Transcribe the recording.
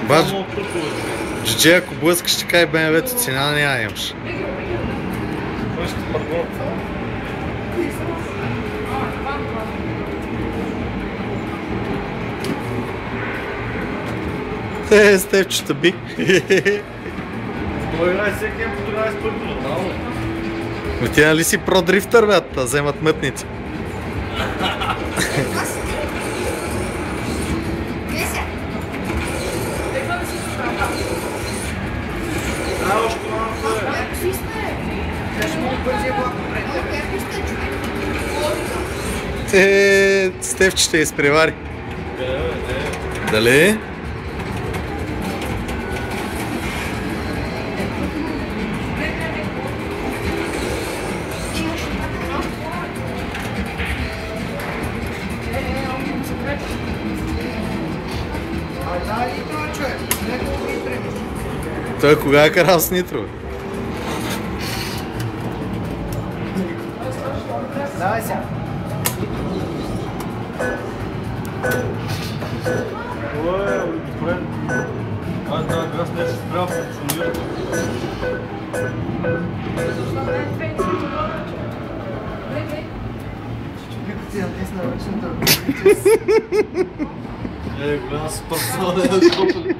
Баш, Джиджи, ако блъскаш така и БМВ-то цена не я имаш. Стефчета би. Той играе всеки ден по 13 пъти, нормално. Ти нали си продрифтър, бе, да вземат мътници. Стефче ще изпревари. Дали? Той кога е карал с нитро? Давай сега. Ой, удовлетворен. Аз не се спрял с функционирането. Чупикът си натисна ръчната. Голяма спортсмана е да скопали.